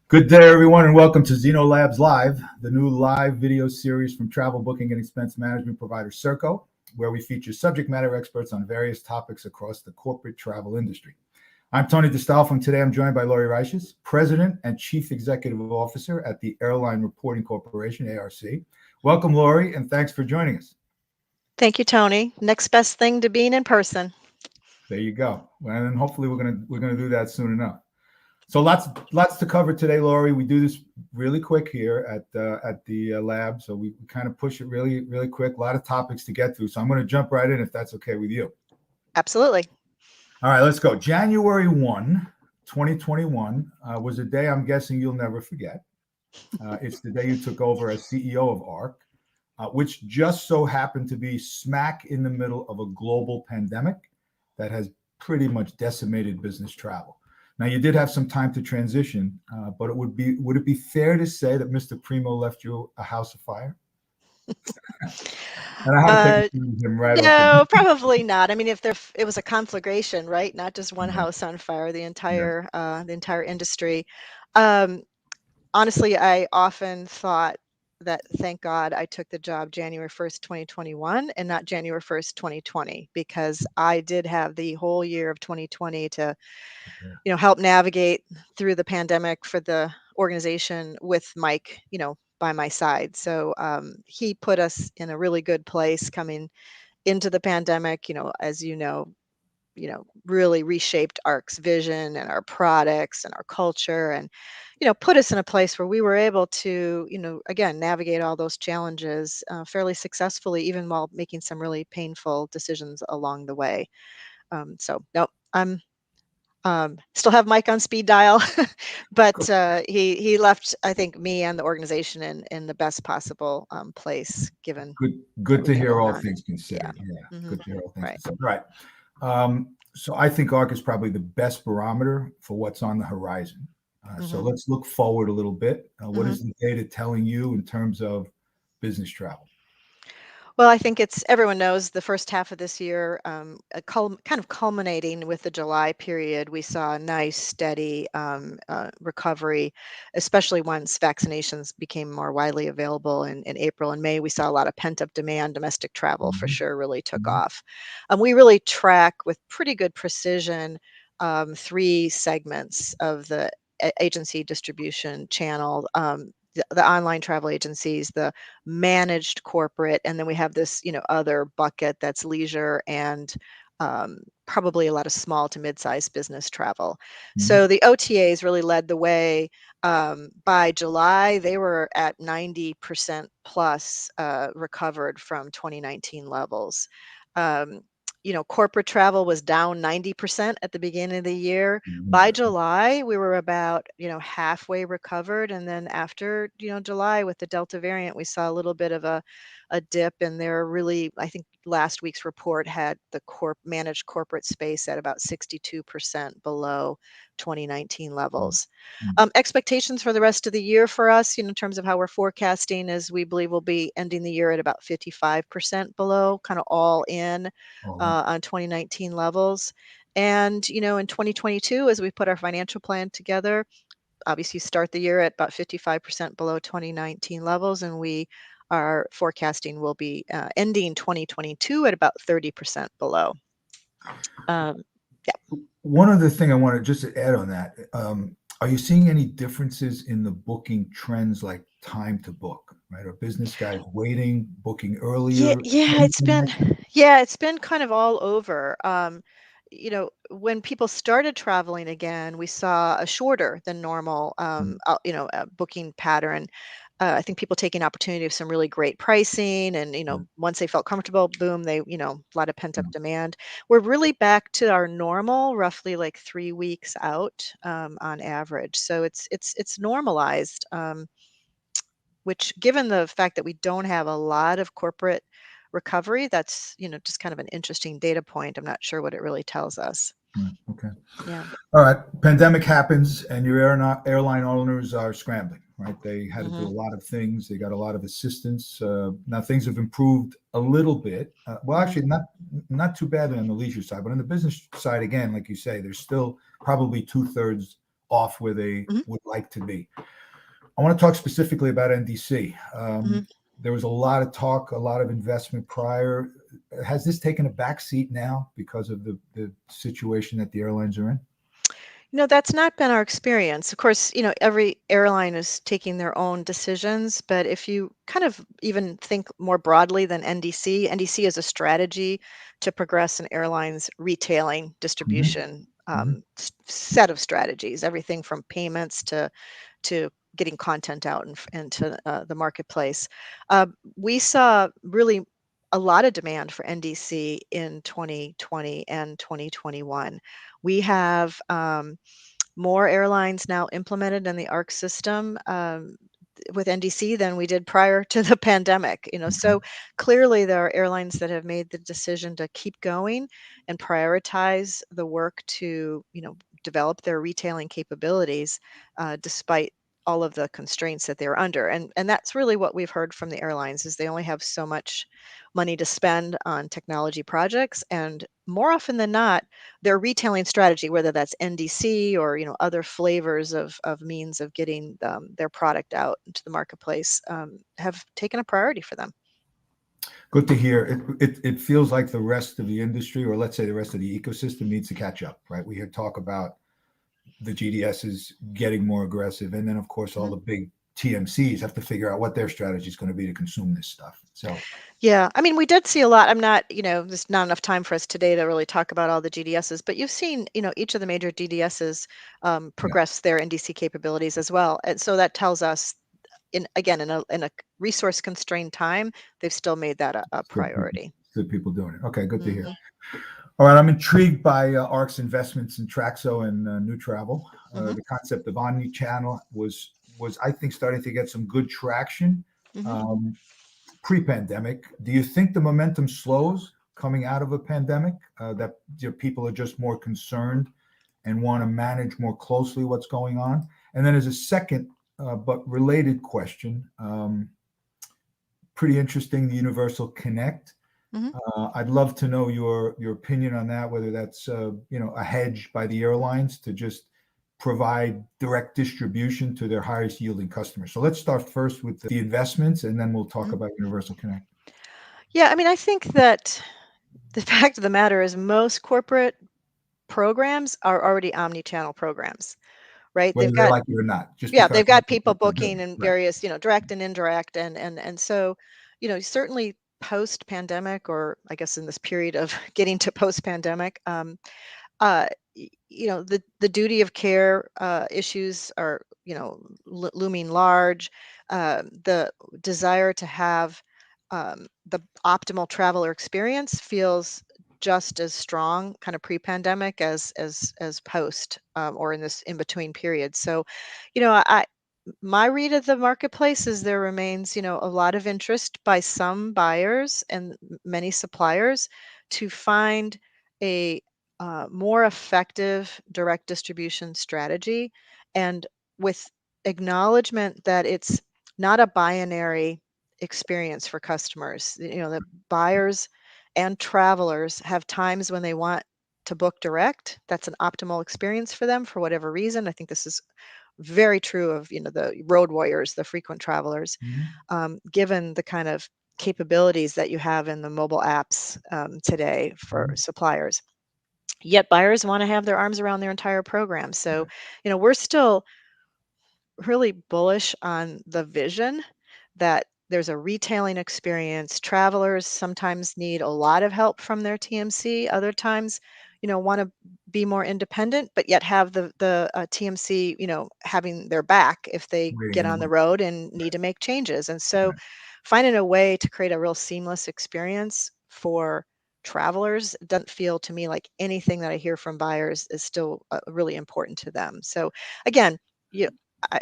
Good day, everyone, and welcome to Zeno Labs Live, the new live video series from travel booking and expense management provider Serko, where we feature subject matter experts on various topics across the corporate travel industry. I'm Tony DeStalfo, and today I'm joined by Lauri Reishus, President and Chief Executive Officer at the Airline Reporting Corporation, ARC. Welcome, Lauri, and thanks for joining us. Thank you, Tony. Next best thing to being in person. There you go. And hopefully we're gonna do that soon enough. So lots to cover today, Lauri. We do this really quick here at the lab, so we kind of push it really quick. A lot of topics to get through, so I'm going to jump right in if that's okay with you. Absolutely. All right, let's go. January 1, 2021 was a day I'm guessing you'll never forget. It's the day you took over as CEO of ARC, which just so happened to be smack in the middle of a global pandemic that has pretty much decimated business travel. Now, you did have some time to transition, but would it be fair to say that Mr. Primo left you a house of fire? And I had to take him right No, probably not. I mean, if it was a conflagration, right? Not just one house on fire, the entire industry. Honestly, I often thought that thank God I took the job January 1st, 2021 and not January 1st, 2020, because I did have the whole year of 2020 to help navigate through the pandemic for the organization with Mike, by my side. So he put us in a really good place coming into the pandemic, as really reshaped ARC's vision and our products and our culture, and put us in a place where we were able to again navigate all those challenges fairly successfully, even while making some really painful decisions along the way. So no, I'm still have Mike on speed dial, but he left, I think, me and the organization in the best possible place, given good to hear all things considered. Yeah. Good to hear all things considered. Right. So I think ARC is probably the best barometer for what's on the horizon. So let's look forward a little bit. What is the data telling you in terms of business travel? Well, I think everyone knows the first half of this year, kind of culminating with the July period, we saw a nice, steady recovery, especially once vaccinations became more widely available in April and May. We saw a lot of pent-up demand. Domestic travel, for sure, really took off. We really track with pretty good precision three segments of the agency distribution channel. The online travel agencies, the managed corporate, and then we have this, other bucket that's leisure and probably a lot of small to mid-sized business travel. So the OTAs really led the way. By July, they were at 90% plus recovered from 2019 levels. Corporate travel was down 90% at the beginning of the year. By July, we were about, halfway recovered. And then after, July with the Delta variant, we saw a little bit of a dip, and there really, I think last week's report had the managed corporate space at about 62% below 2019 levels. Expectations for the rest of the year for us, in terms of how we're forecasting, is we believe we'll be ending the year at about 55% below, kind of all in on 2019 levels. And, in 2022, as we put our financial plan together, obviously start the year at about 55% below 2019 levels, and we are forecasting we'll be ending 2022 at about 30% below. One other thing I want to just add on that. Are you seeing any differences in the booking trends, like time to book, right? Are business guys waiting, booking earlier? It's been kind of all over. When people started traveling again, we saw a shorter than normal, booking pattern. I think people taking opportunity of some really great pricing, and once they felt comfortable, boom, they a lot of pent up demand. We're really back to our normal, roughly like 3 weeks out on average. So it's normalized, which, given the fact that we don't have a lot of corporate recovery, that's just kind of an interesting data point. I'm not sure what it really tells us. Okay. Yeah. All right. Pandemic happens, and your airline owners are scrambling, right? They had to do a lot of things. They got a lot of assistance. Now things have improved a little bit. Well, actually, not too badly on the leisure side, but on the business side, again, like you say, there's still probably 2/3 off where they Mhm, would like to be. I want to talk specifically about NDC. mhm. There was a lot of talk, a lot of investment prior. Has this taken a backseat now because of the situation that the airlines are in? That's not been our experience. Of course, every airline is taking their own decisions, but if you kind of even think more broadly than NDC, NDC is a strategy to progress an airline's retailing Mhm, distribution mhm, set of strategies, everything from payments to getting content out into the marketplace. Uh, we saw really a lot of demand for NDC in 2020 and 2021. We have more airlines now implemented in the ARC system with NDC than we did prior to the pandemic. okay, So clearly there are airlines that have made the decision to keep going and prioritize the work to develop their retailing capabilities despite all of the constraints that they're under. And that's really what we've heard from the airlines is they only have so much money to spend on technology projects, and more often than not their retailing strategy, whether that's NDC or other flavors of means of getting their product out into the marketplace, have taken a priority for them. good to hear. It feels like the rest of the industry, or let's say the rest of the ecosystem, needs to catch up, right? We hear talk about the GDSs getting more aggressive, and then of course all Mhm. the big TMCs have to figure out what their strategy is going to be to consume this stuff. So Yeah, I mean, we did see a lot. I'm not, there's not enough time for us today to really talk about all the GDSs, but you've seen, each of the major GDSs yeah, progress their NDC capabilities as well. And so that tells us, in a resource constrained time, they've still made that a priority. still people doing it. Okay, good to hear. Hmm. All right, I'm intrigued by ARC's investments in Traxo and New Travel. Hmm. The concept of OnNew Channel was I think starting to get some good traction Hmm. um, pre-pandemic. Do you think the momentum slows coming out of a pandemic? That people are just more concerned and want to manage more closely what's going on? And then as a second but related question, pretty interesting, the Universal Connect. Hmm. I'd love to know your opinion on that. Whether that's a hedge by the airlines to just provide direct distribution to their highest yielding customers. So let's start first with the investments, and then we'll talk Hmm. about Universal Connect. Yeah, I mean, I think that the fact of the matter is most corporate programs are already omni-channel programs, right? Whether they like it or not, just Yeah, because they've got that's people what they're doing. booking in Right. various, direct and indirect, and so, certainly post pandemic, or I guess in this period of getting to post pandemic, the duty of care issues are looming large. The desire to have the optimal traveler experience feels just as strong kind of pre-pandemic as post, or in this in between period. So my read of the marketplace is there remains a lot of interest by some buyers and many suppliers to find a more effective direct distribution strategy, and with acknowledgement that it's not a binary experience for customers. That buyers and travelers have times when they want to book direct. That's an optimal experience for them for whatever reason. I think this is very true of the road warriors, the frequent travelers, Mhm. given the kind of capabilities that you have in the mobile apps today for Mhm. suppliers. Yet buyers want to have their arms around their entire program. So, we're still really bullish on the vision that there's a retailing experience. Travelers sometimes need a lot of help from their TMC. Other times, want to be more independent, but yet have the TMC, having their back if they Waiting get in the on the room. road and need to make changes. And so, Right. finding a way to create a real seamless experience for travelers doesn't feel to me like anything that I hear from buyers is still really important to them. So, again, you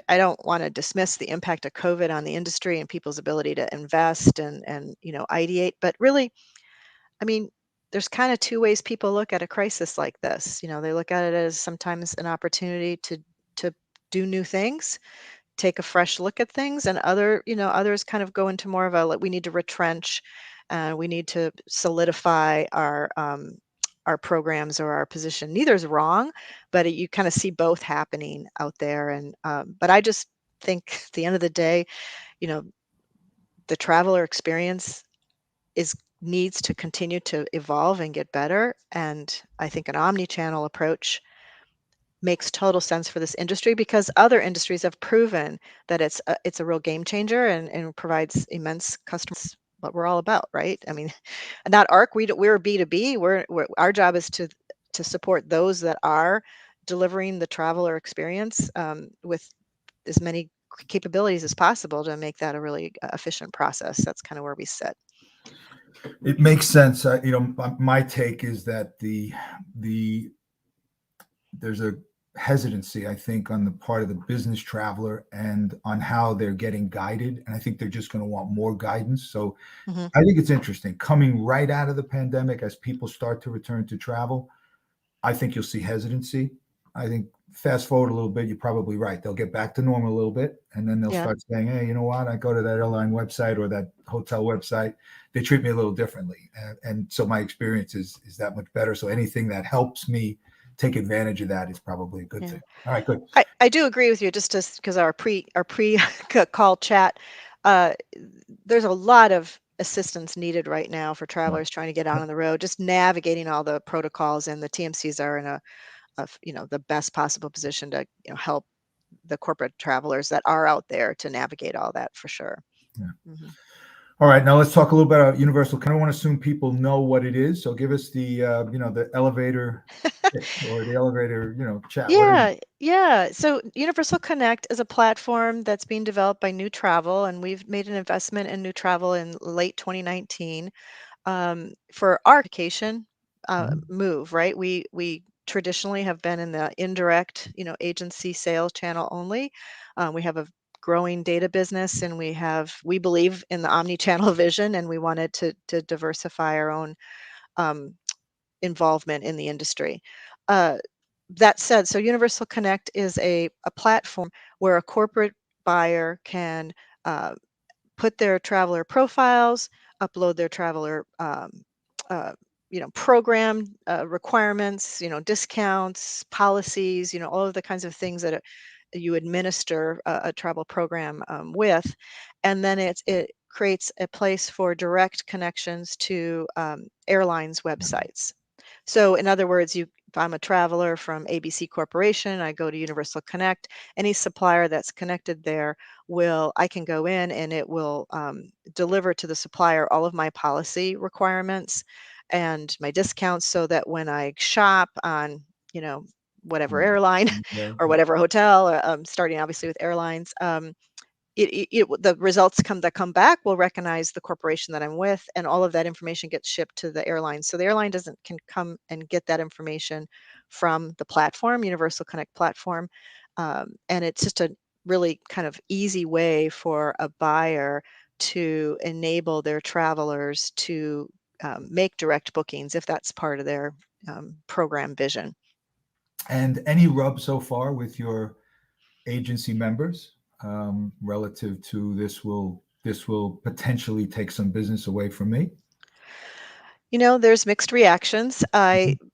I don't want to dismiss the impact of COVID on the industry and people's ability to invest and ideate, but really, I mean, there's kind of two ways people look at a crisis like this. They look at it as sometimes an opportunity to do new things, take a fresh look at things, and others kind of go into more of a, like, we need to retrench, we need to solidify our our programs or our position. Neither is wrong, but you kind of see both happening out there. And but I just think at the end of the day, you know, the traveler experience is needs to continue to evolve and get better. And I think an omni-channel approach makes total sense for this industry because other industries have proven that it's a real game changer and provides immense customers what we're all about, right? I mean, not ARC, we're B2B. We're our job is to support those that are delivering the traveler experience with as many capabilities as possible to make that a really efficient process. That's kind of where we sit. It makes sense. My take is that the there's a hesitancy, I think, on the part of the business traveler and on how they're getting guided. And I think they're just going to want more guidance. So Hmm. I think it's interesting coming right out of the pandemic as people start to return to travel. I think you'll see hesitancy. I think fast forward a little bit, you're probably right. They'll get back to normal a little bit, and then they'll Yeah. start saying, "Hey, you know what? I go to that airline website or that hotel website. They treat me a little differently, and so my experience is that much better. So anything that helps me take advantage of that is probably a good Yeah. thing." All right, good. I do agree with you just because our pre call chat, uh, there's a lot of assistance needed right now for Right. travelers trying to get out on the road, just navigating all the protocols, and the TMCs are in the best possible position to help the corporate travelers that are out there to navigate all that for sure. Yeah. Hmm. All right, now let's talk a little bit about universal. Kind of want to assume people know what it is. So give us the elevator pitch or the elevator chat. What is it? Yeah, yeah. So Universal Connect is a platform that's being developed by New Travel, and we've made an investment in New Travel in late 2019 for our vacation Mhm. move. Right, we traditionally have been in the indirect, agency sales channel only. We have a growing data business, and we believe in the omni-channel vision, and we wanted to diversify our own um, involvement in the industry. Uh, that said, so Universal Connect is a platform where a corporate buyer can uh, put their traveler profiles, upload their traveler uh, program requirements, discounts, policies, all of the kinds of things that you administer a travel program with, and then it creates a place for direct connections to airlines websites. So in other words, if I'm a traveler from ABC Corporation, I go to Universal Connect, any supplier that's connected there I can go in and it will deliver to the supplier all of my policy requirements and my discounts so that when I shop on, you know, whatever airline Okay. or whatever hotel, starting obviously with airlines, the results that come back will recognize the corporation that I'm with, and all of that information gets shipped to the airline. So the airline doesn't can come and get that information from the platform, Universal Connect platform, and it's just a really kind of easy way for a buyer to enable their travelers to make direct bookings if that's part of their program vision. And any rub so far with your agency members relative to this will potentially take some business away from me? There's mixed reactions. I Mhm.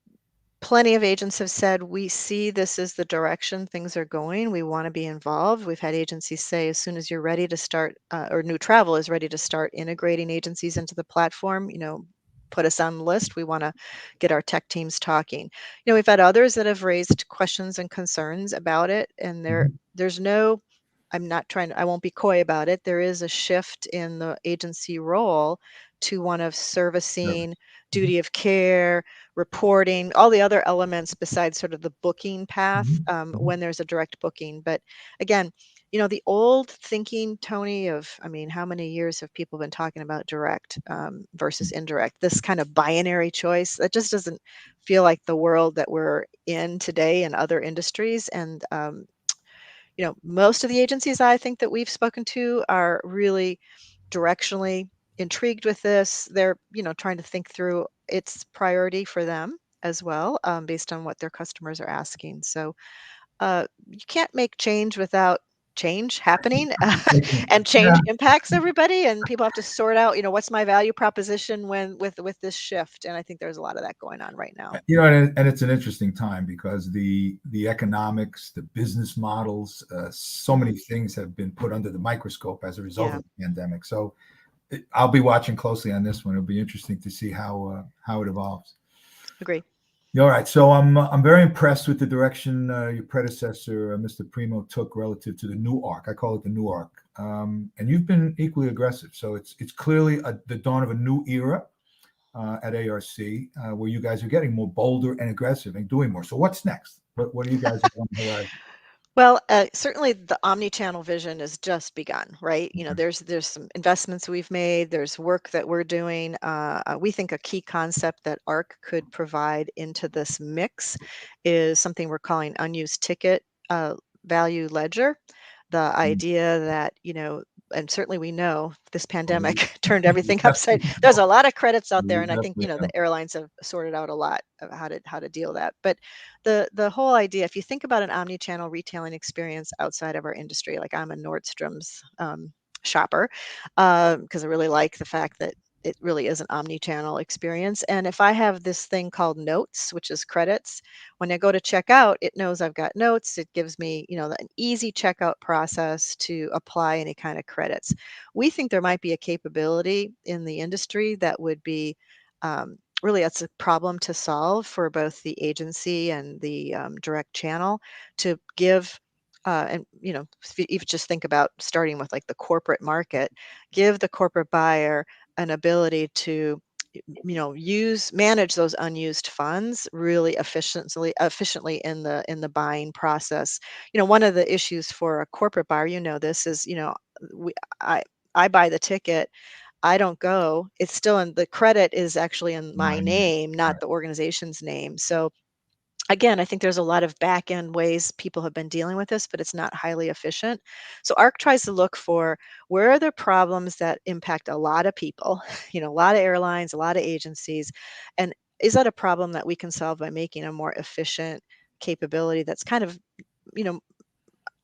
Plenty of agents have said, we see this as the direction things are going. We want to be involved. We've had agencies say, as soon as you're ready to start, or New Travel is ready to start integrating agencies into the platform, put us on the list. We want to get our tech teams talking. We've had others that have raised questions and concerns about it, and Mhm. there's no, I won't be coy about it. There is a shift in the agency role to one of servicing, Service. Mhm. duty of care, reporting, all the other elements besides sort of the booking path Mhm. Mhm. when there's a direct booking. But again, the old thinking, Tony, I mean, how many years have people been talking about direct versus indirect? This kind of binary choice, that just doesn't feel like the world that we're in today in other industries. And most of the agencies I think that we've spoken to are really directionally intrigued with this. They're, trying to think through its priority for them as well, based on what their customers are asking. So you can't make change without change happening and Yeah. change impacts everybody, and people have to sort out, what's my value proposition when with this shift. And I think there's a lot of that going on right now. And it's an interesting time because the economics, the business models, so many things have been put under the microscope as a result Yeah. of the pandemic. So I'll be watching closely on this one. It'll be interesting to see how it evolves. Agree. All right, so I'm very impressed with the direction your predecessor, Mr. Primo, took relative to the new arc. I call it the new arc, and you've been equally aggressive. So it's clearly the dawn of a new era at ARC, where you guys are getting more bolder and aggressive and doing more. So what's next? What do you guys have on the horizon? Well, certainly the omni-channel vision has just begun, right? Okay. There's some investments we've made. There's work that we're doing. We think a key concept that ARC could provide into this mix is something we're calling unused ticket value ledger. The idea that, and certainly we know this pandemic turned everything upside. There's a lot of credits out there, and I think, the airlines have sorted out a lot of how to deal that. But the whole idea, if you think about an omni-channel retailing experience outside of our industry, like I'm a Nordstrom's shopper, because I really like the fact that it really is an omni-channel experience. And if I have this thing called notes, which is credits, when I go to check out, it knows I've got notes. It gives me, an easy checkout process to apply any kind of credits. We think there might be a capability in the industry that would be really, that's a problem to solve for both the agency and the direct channel, to give and if you just think about starting with like the corporate market, give the corporate buyer an ability to manage those unused funds really efficiently in the buying process. One of the issues for a corporate buyer, this is, we I I buy the ticket, I don't go, it's still in the credit is actually in my My name. name, not Right. the organization's name. So again, I think there's a lot of back end ways people have been dealing with this, but it's not highly efficient. So ARC tries to look for where are the problems that impact a lot of people, a lot of airlines, a lot of agencies, and is that a problem that we can solve by making a more efficient capability that's kind of, you know,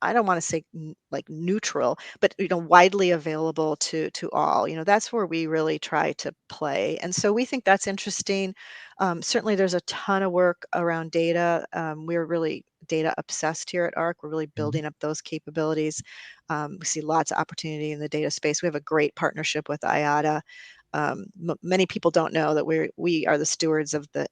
I don't want to say like neutral, but widely available to all. That's where we really try to play, and so we think that's interesting. Certainly, there's a ton of work around data. We're really data obsessed here at ARC. We're really Mhm. building up those capabilities. We see lots of opportunity in the data space. We have a great partnership with IATA. Many people don't know that we are the stewards of the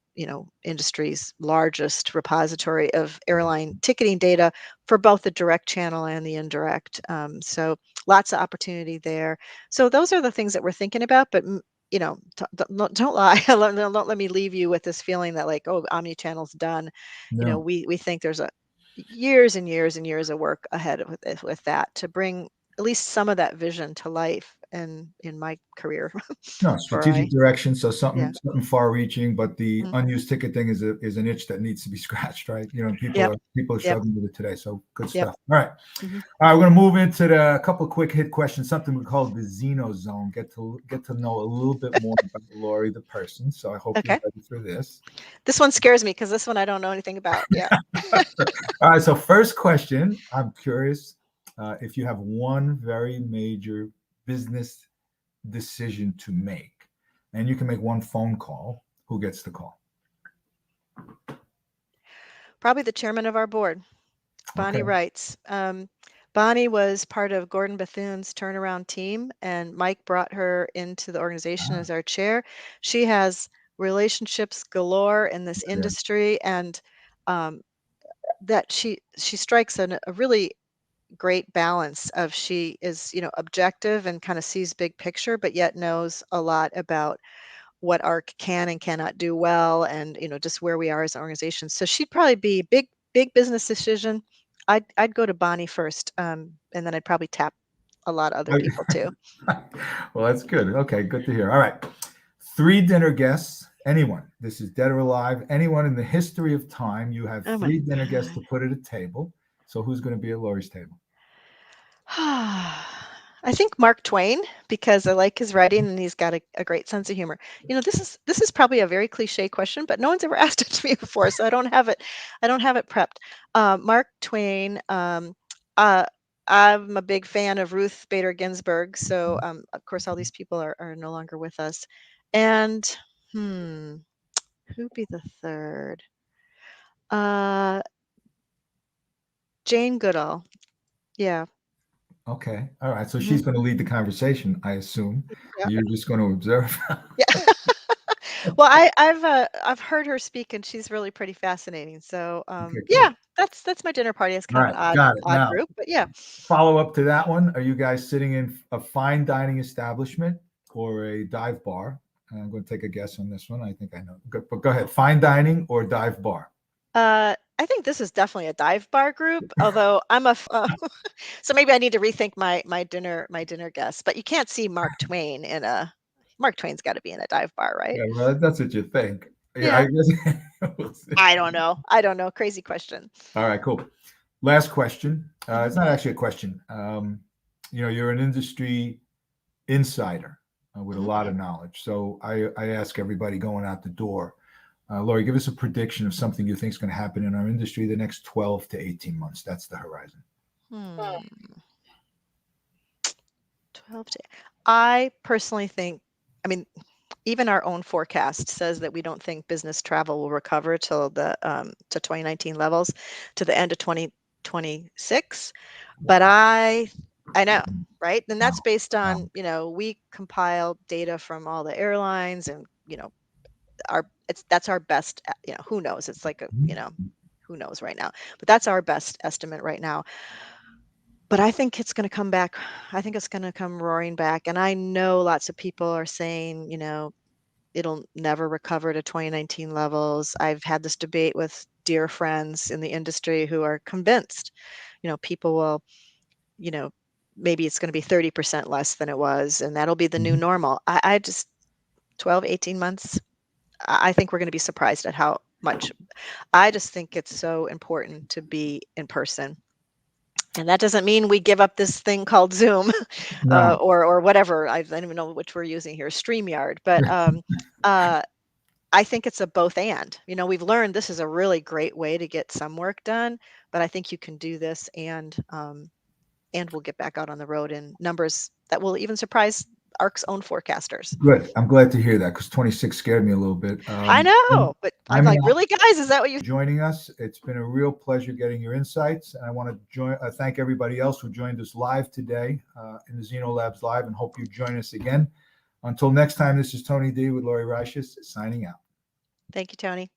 industry's largest repository of airline ticketing data for both the direct channel and the indirect. So lots of opportunity there. So those are the things that we're thinking about. But don't lie. Don't let me leave you with this feeling that like, oh, omnichannel's done. No. We think there's a years and years and years of work ahead with that to bring at least some of that vision to life in my career. No, For strategic direction. So yeah. something far reaching, but the Mhm. unused ticket thing is an itch that needs to be scratched, right? Yep. People are Yep. struggling with it today. So good Yep. stuff. All right. Mhm. All right, we're going to move into a couple of quick hit questions, something we call the Zeno Zone. Get to know a little bit more about Lauri, the person. So I hope you're Okay. ready for this. This one scares me because this one I don't know anything about. Yeah. All right, so first question, I'm curious if you have one very major business decision to make, and you can make one phone call, who gets the call? Probably the chairman of our board, Bonnie Okay. writes. Bonnie was part of Gordon Bethune's turnaround team, and Mike brought her into the organization Ah, as our chair. She has relationships galore in this yeah. industry, and um, that she strikes a really great balance of she is objective and kind of sees big picture, but yet knows a lot about what ARC can and cannot do well, and just where we are as an organization. So she'd probably be big business decision. I'd go to Bonnie first, and then I'd probably tap a lot of other people too. Well, that's good. Okay, good to hear. All right. Three dinner guests, anyone, this is dead or alive, anyone in the history of time, you have Oh my three dinner guests God. to put at a table. So who's going to be at Laurie's table? I think Mark Twain, because I like his writing and he's got a great sense of humor. This is probably a very cliche question, but no one's ever asked it to me before, so I don't have it prepped. Mark Twain, uh, I'm a big fan of Ruth Bader Ginsburg. So, of course, all these people are no longer with us. And who'd be the third? Jane Goodall. Yeah. Okay. All right. So Mhm. she's going to lead the conversation, I assume. Yeah. You're just going to observe. Yeah. Well, I've heard her speak, and she's really pretty fascinating. So, Okay, yeah, cool. that's my dinner party. It's All kind of right. an Got it. odd Now, group, but yeah. follow up to that one. Are you guys sitting in a fine dining establishment or a dive bar? I'm going to take a guess on this one. I think I know. But go ahead. Fine dining or dive bar? I think this is definitely a dive bar group, although so maybe I need to rethink my dinner guess. But you can't see Mark Twain's got to be in a dive bar, right? Yeah, well, that's what you think. Yeah, I Yeah. guess. We'll see. I don't know. I don't know. Crazy question. All right, cool. Last question. Mhm. It's not actually a question. You're an industry insider with a Mhm. lot of knowledge. So I ask everybody going out the door, Lauri, give us a prediction of something you think is going to happen in our industry the next 12 to 18 months. That's the horizon. Hmm. 12 to. I personally think, I mean, even our own forecast says that we don't think business travel will recover till the to 2019 levels to the end of 2026. But Wow. I know, right? And that's Wow. based Wow. on, we compile data from all the airlines, and that's our best, who knows? It's like who knows right now. But that's our best estimate right now. But I think it's going to come back. I think it's going to come roaring back. And I know lots of people are saying, it'll never recover to 2019 levels. I've had this debate with dear friends in the industry who are convinced, people will, you know, maybe it's going to be 30% less than it was, and that'll be the new Mhm. normal. I just 12, 18 months, I think we're going to be surprised at how much. I just think it's so important to be in person. And that doesn't mean we give up this thing called Zoom, No. or whatever. I don't even know which we're using here, StreamYard. But uh, I think it's a both and. We've learned this is a really great way to get some work done, but I think you can do this, and we'll get back out on the road in numbers that will even surprise ARC's own forecasters. Good. I'm glad to hear that because 26 scared me a little bit. I know, but I'm I'm an like, really, guys? Is that what you? joining us. It's been a real pleasure getting your insights. I want to thank everybody else who joined us live today in the Zeno Labs Live, and hope you join us again. Until next time, this is Tony D with Lauri Reishus signing out. Thank you, Tony.